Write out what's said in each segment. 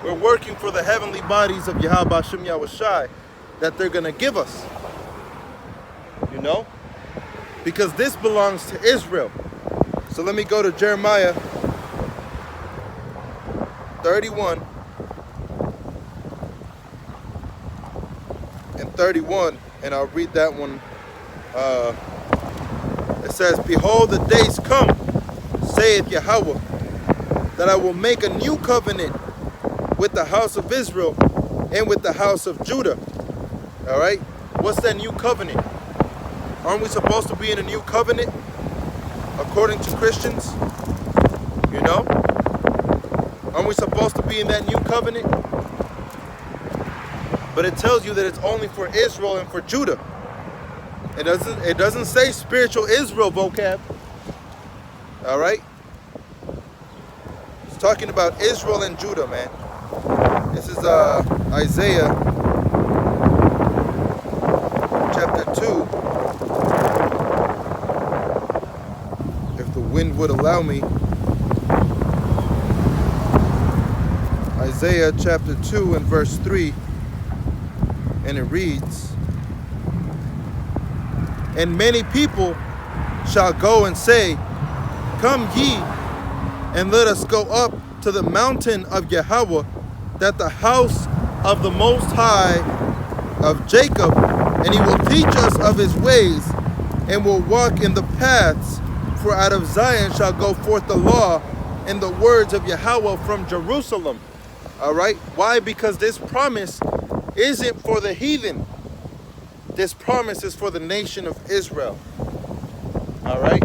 We're working for the heavenly bodies of Yahweh Hashem Yahushai that they're going to give us. You know? Because this belongs to Israel. So let me go to Jeremiah 31 and 31, and I'll read that one. It says, "Behold, the days come, saith Yahweh, that I will make a new covenant with the house of Israel and with the house of Judah." All right? What's that new covenant? Aren't we supposed to be in a new covenant according to Christians? You know? Aren't we supposed to be in that new covenant? But it tells you that it's only for Israel and for Judah. It doesn't say spiritual Israel vocab. All right? It's talking about Israel and Judah, man. This is Isaiah chapter 2. If the wind would allow me. Isaiah chapter 2 and verse 3. And it reads, "And many people shall go and say, Come ye, and let us go up to the mountain of Yahweh, that the house of the Most High of Jacob, and he will teach us of his ways, and will walk in the paths. For out of Zion shall go forth the law and the words of Yahweh from Jerusalem." All right? Why? Because this promise isn't for the heathen. This promise is for the nation of Israel. All right?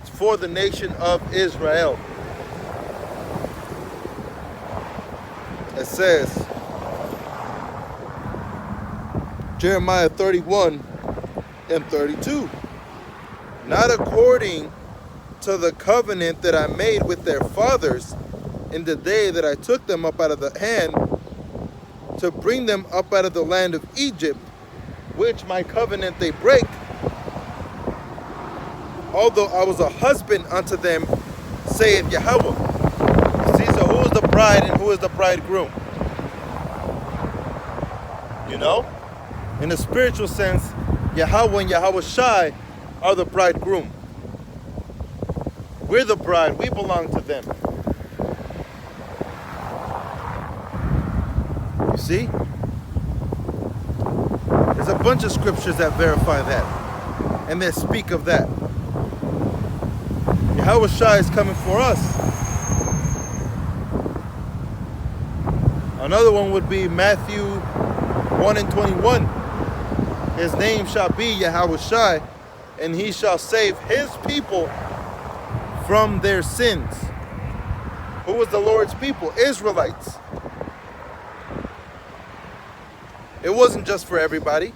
It's for the nation of Israel. It says, Jeremiah 31 and 32, "Not according to the covenant that I made with their fathers in the day that I took them up out of the hand to bring them up out of the land of Egypt, which my covenant they break, although I was a husband unto them, saith Yahweh." See, so who is the bride and who is the bridegroom? You know? In a spiritual sense, Yahweh and Yahushai are the bridegroom. We're the bride. We belong to them. You see? There's a bunch of scriptures that verify that and that speak of that. Yahushua is coming for us. Another one would be Matthew 1 and 21. "His name shall be Yahushua, and he shall save his people from their sins." Who was the Lord's people? Israelites. It wasn't just for everybody.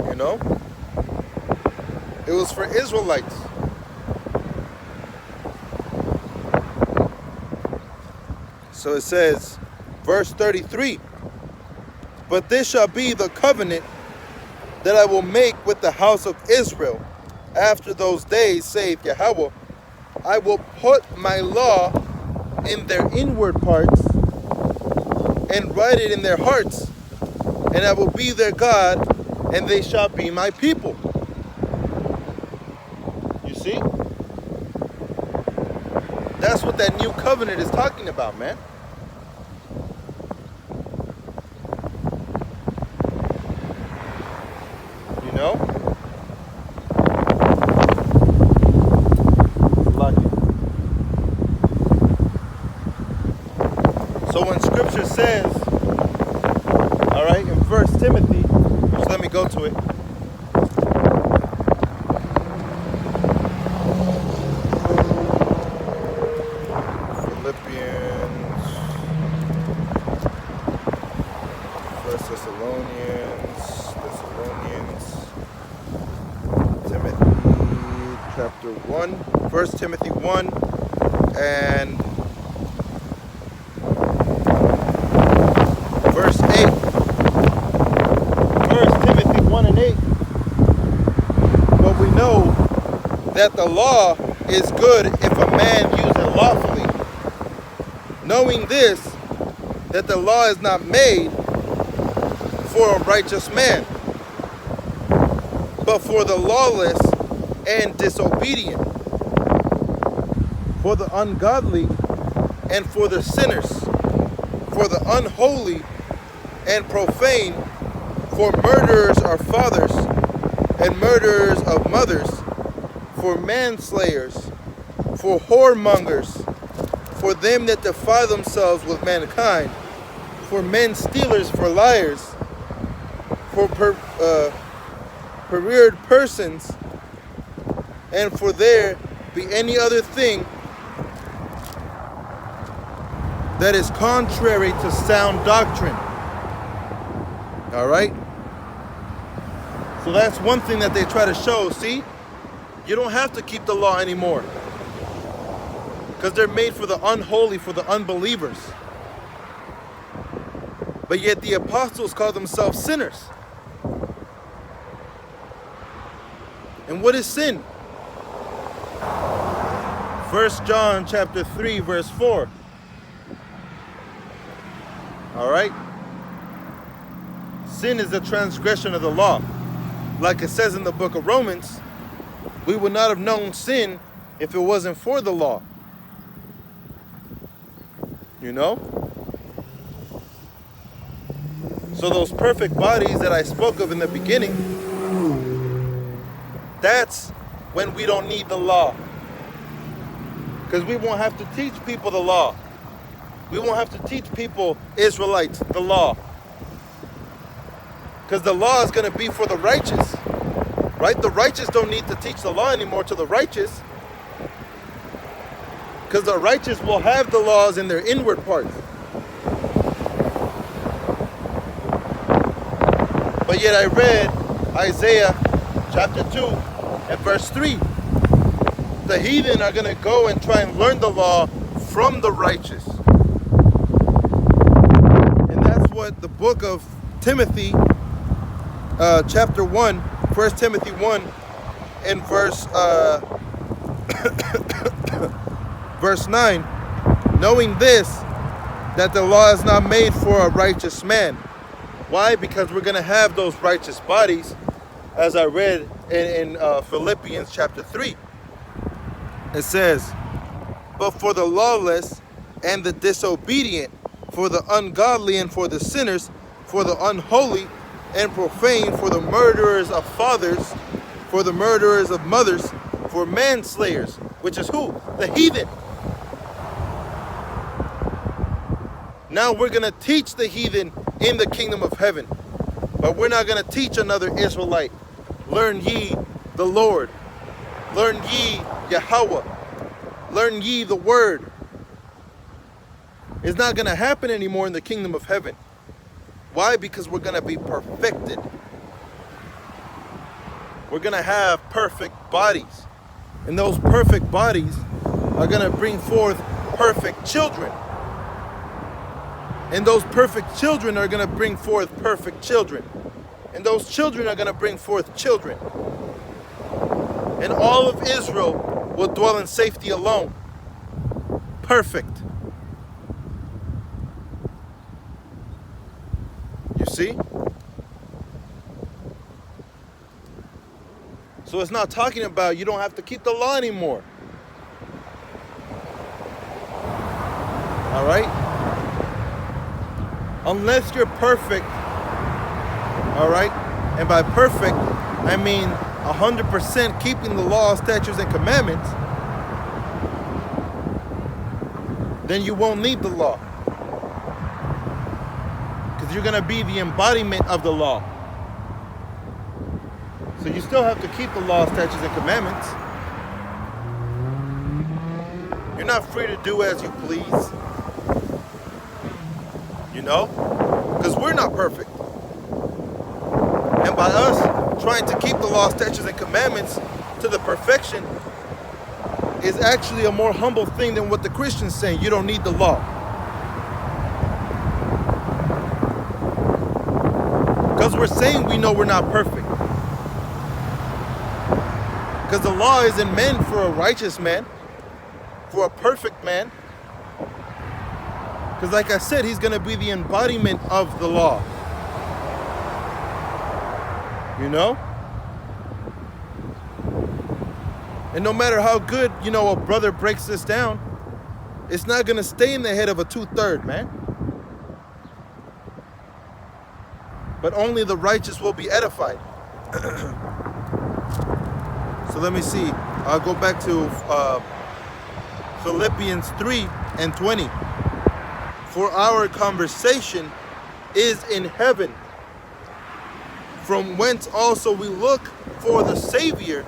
You know? It was for Israelites. So it says, verse 33, "But this shall be the covenant that I will make with the house of Israel after those days, saith Yahweh. I will put my law in their inward parts and write it in their hearts, and I will be their God, and they shall be my people." You see? That's what that new covenant is talking about, man. You know? Lucky. So when scripture says, all right, in 1 Timothy, just let me go to it. Philippians, 1 Thessalonians, Timothy chapter 1, 1 Timothy 1 and verse 8. 1 Timothy 1 and 8. But we know that the law is good if a man use it lawfully, knowing this, that the law is not made for a righteous man, but for the lawless and disobedient, for the ungodly and for the sinners, for the unholy and profane, for murderers of fathers and murderers of mothers, for manslayers, for whoremongers, for them that defile themselves with mankind, for men stealers, for liars, for perverted persons, and for there be any other thing that is contrary to sound doctrine. All right? So that's one thing that they try to show. See, you don't have to keep the law anymore, because they're made for the unholy, for the unbelievers. But yet the apostles call themselves sinners. And what is sin? 1 John chapter 3, verse 4. All right? Sin is the transgression of the law. Like it says in the book of Romans, we would not have known sin if it wasn't for the law. You know? So those perfect bodies that I spoke of in the beginning, that's when we don't need the law. Because we won't have to teach people the law. We won't have to teach people, Israelites, the law. Because the law is going to be for the righteous. Right? The righteous don't need to teach the law anymore to the righteous. Because the righteous will have the laws in their inward parts. But yet I read Isaiah chapter 2 and verse 3. The heathen are going to go and try and learn the law from the righteous. And that's what the book of Timothy, chapter 1, 1 Timothy 1 and verse 9. Knowing this, that the law is not made for a righteous man. Why? Because we're going to have those righteous bodies, as I read in Philippians chapter 3. It says, but for the lawless and the disobedient, for the ungodly and for the sinners, for the unholy and profane, for the murderers of fathers, for the murderers of mothers, for manslayers, which is who? The heathen. Now we're going to teach the heathen in the kingdom of heaven, but we're not going to teach another Israelite. Learn ye the Lord. Learn ye Yahweh. Learn ye the word. It's not going to happen anymore in the kingdom of heaven. Why? Because we're going to be perfected. We're going to have perfect bodies. And those perfect bodies are going to bring forth perfect children. And those perfect children are going to bring forth perfect children. And those children are going to bring forth children. And all of Israel will dwell in safety alone. Perfect. You see? So it's not talking about you don't have to keep the law anymore. All right? Unless you're perfect. All right? And by perfect, I mean 100% keeping the law, statutes, and commandments, then you won't need the law. Because you're going to be the embodiment of the law. So you still have to keep the law, statutes, and commandments. You're not free to do as you please. You know? Because we're not perfect. And by us trying to keep the law, statutes, and commandments to the perfection is actually a more humble thing than what the Christians say. You don't need the law. Because we're saying we know we're not perfect. Because the law isn't meant for a righteous man, for a perfect man. Because like I said, he's going to be the embodiment of the law. You know? And no matter how good, a brother breaks this down, it's not going to stay in the head of a 2/3, man. But only the righteous will be edified. So let me see. I'll go back to Philippians 3:20. For our conversation is in heaven, from whence also we look for the Savior,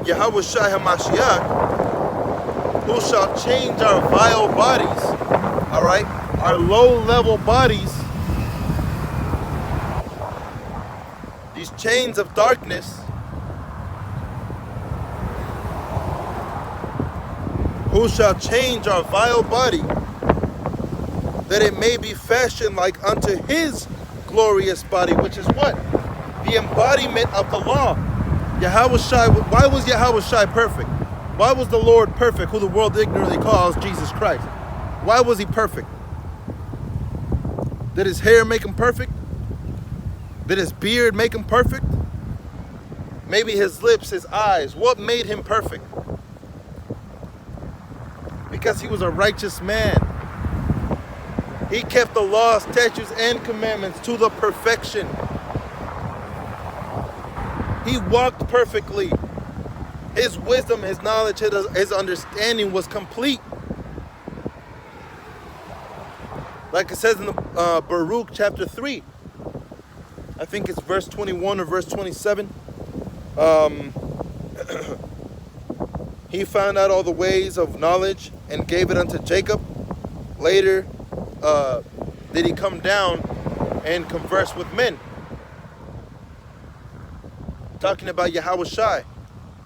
Yahushua HaMashiach, who shall change our vile bodies, all right, our low-level bodies, these chains of darkness, who shall change our vile body, that it may be fashioned like unto his glorious body, which is what? The embodiment of the law. Yahushua, why was Yahushua perfect? Why was the Lord perfect, who the world ignorantly calls Jesus Christ? Why was he perfect? Did his hair make him perfect? Did his beard make him perfect? Maybe his lips, his eyes. What made him perfect? Because he was a righteous man. He kept the law, statutes, and commandments to the perfection. He walked perfectly. His wisdom, his knowledge, his understanding was complete. Like it says in the Baruch chapter 3. I think it's verse 21 or verse 27. He found out all the ways of knowledge and gave it unto Jacob. Later did he come down and converse with men. Talking about Yahushua.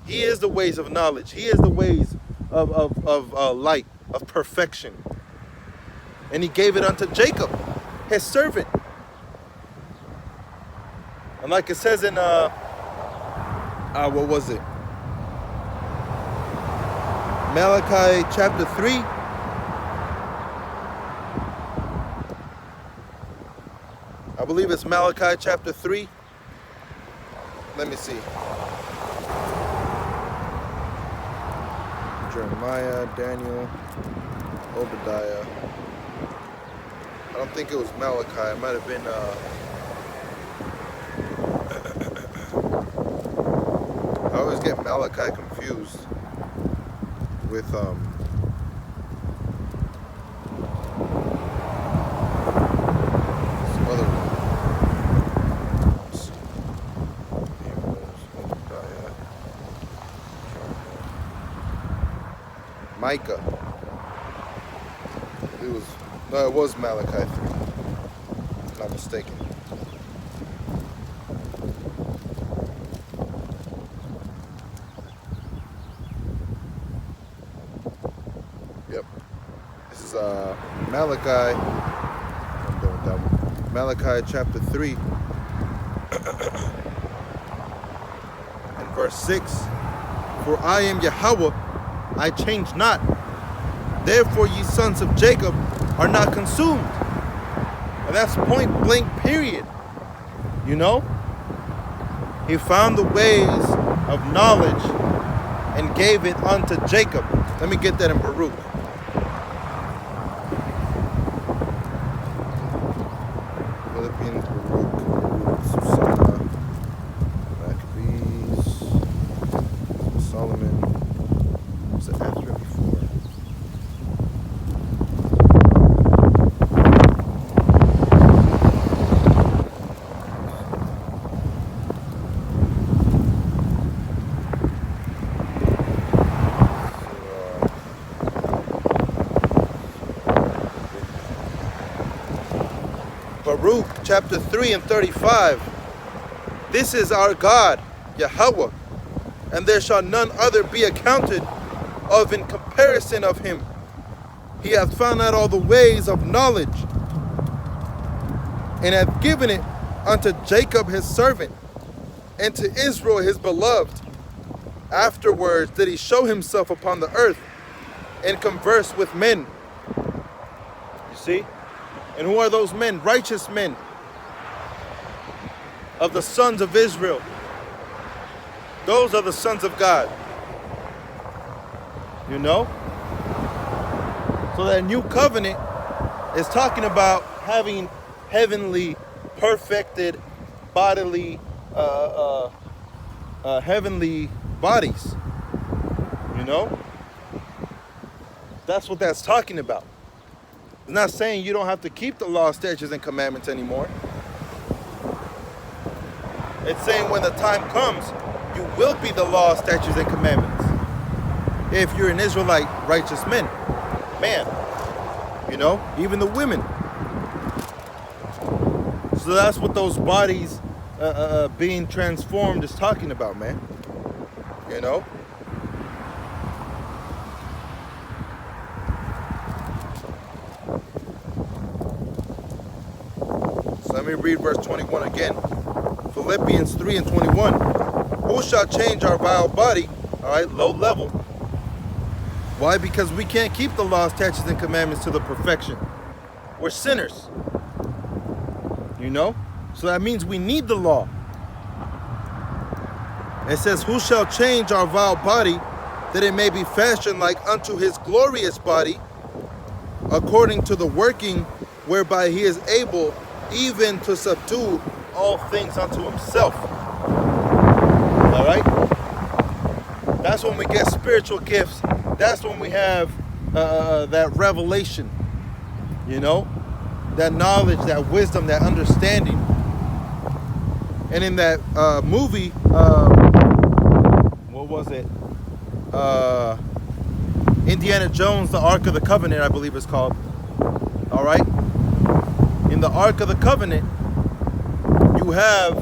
He is the ways of knowledge. He is the ways of light, of perfection. And he gave it unto Jacob, his servant. And like it says in, what was it? Malachi chapter 3. I believe it's Malachi chapter 3. Let me see. Jeremiah, Daniel, Obadiah. I don't think it was Malachi. It might have been I always get Malachi confused with some other one. Micah. It was Malachi 3. If I'm not mistaken. Yep. This is Malachi. I'm done with that one. Malachi chapter 3 and verse 6. For I am Yahweh, I change not. Therefore ye sons of Jacob are not consumed. And that's point blank period. He found the ways of knowledge and gave it unto Jacob. Let me get that in Baruch. Philippians, Baruch, Susanna, Maccabees, Solomon. Was it Ezra before? Baruch chapter 3 and 35. This is our God, Yahweh, and there shall none other be accounted of in comparison of him. He hath found out all the ways of knowledge, and hath given it unto Jacob his servant, and to Israel his beloved. afterwards did he show himself upon the earth and converse with men. You see? And who are those men? Righteous men of the sons of Israel. Those are the sons of God. You know? So that new covenant is talking about having heavenly, perfected, bodily, heavenly bodies. You know? That's what that's talking about. It's not saying you don't have to keep the law, statutes, and commandments anymore. It's saying when the time comes, you will be the law, statutes, and commandments. If you're an Israelite righteous man. You know, even the women. So that's what those bodies being transformed is talking about, man. You know? So let me read verse 21 again. Philippians 3 and 21. Who shall change our vile body? All right, low level. Why? Because we can't keep the law, statutes, and commandments to the perfection. We're sinners. You know? So that means we need the law. It says, who shall change our vile body, that it may be fashioned like unto his glorious body, according to the working whereby he is able even to subdue all things unto himself. All right? That's when we get spiritual gifts. That's when we have that revelation, you know, that knowledge, that wisdom, that understanding. And in that movie, what was it? Indiana Jones, the Ark of the Covenant, I believe it's called. All right? In the Ark of the Covenant, you have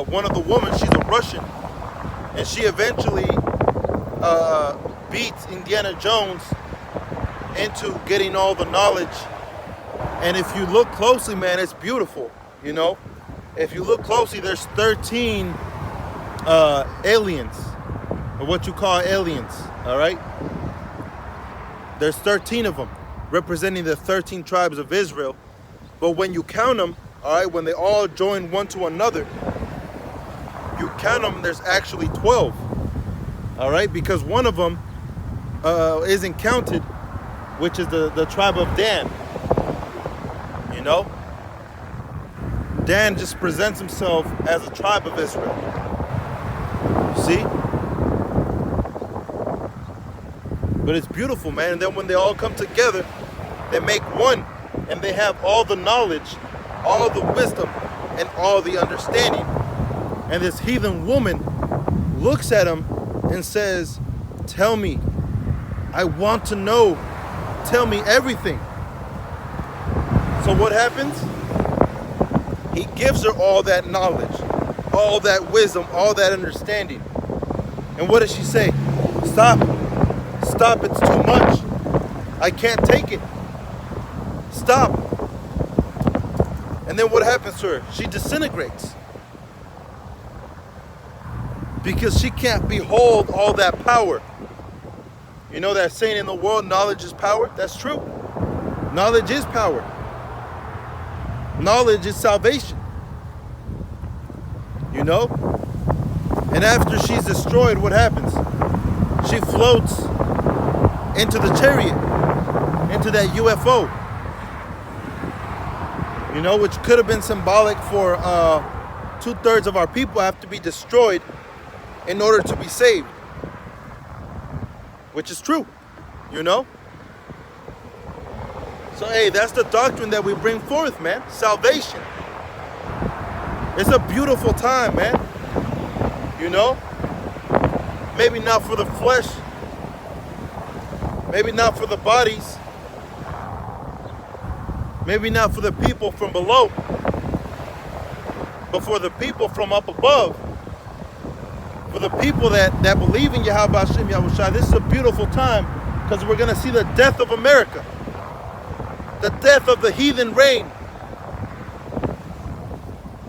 one of the women, she's a Russian, and she eventually beats Indiana Jones into getting all the knowledge. And if you look closely, man, it's beautiful, you know? If you look closely, there's 13 aliens, or what you call aliens, all right? There's 13 of them, representing the 13 tribes of Israel. But when you count them, all right, when they all join one to another, you count them, there's actually 12. All right, because one of them isn't counted, which is the tribe of Dan. You know? Dan just presents himself as a tribe of Israel. See? But it's beautiful, man. And then when they all come together, they make one. And they have all the knowledge, all the wisdom, and all the understanding. And this heathen woman looks at him and says, tell me, I want to know, tell me everything. So what happens? He gives her all that knowledge, all that wisdom, all that understanding. And what does she say? Stop, stop, it's too much. I can't take it. Stop. And then what happens to her? She disintegrates. Because she can't behold all that power. You know that saying in the world, knowledge is power? That's true. Knowledge is power. Knowledge is salvation. You know? And after she's destroyed, what happens? She floats into the chariot, into that UFO. You know, which could have been symbolic for 2/3 of our people have to be destroyed in order to be saved. Which is true, you know? So, hey, that's the doctrine that we bring forth, man. Salvation. It's a beautiful time, man. You know? Maybe not for the flesh. Maybe not for the bodies. Maybe not for the people from below. But for the people from up above. For the people that believe in Yahweh Hashem Yahushua, this is a beautiful time because we're going to see the death of America. The death of the heathen reign.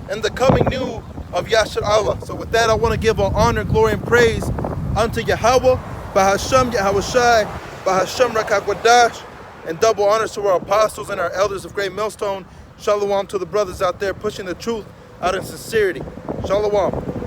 And the coming new of Yashar Allah. So with that, I want to give all honor, glory, and praise unto Yahweh, Bahasham Yahawashi, Bahasham Rakakwadash, and double honors to our apostles and our elders of Great Millstone. Shalom to the brothers out there pushing the truth out in sincerity. Shalom.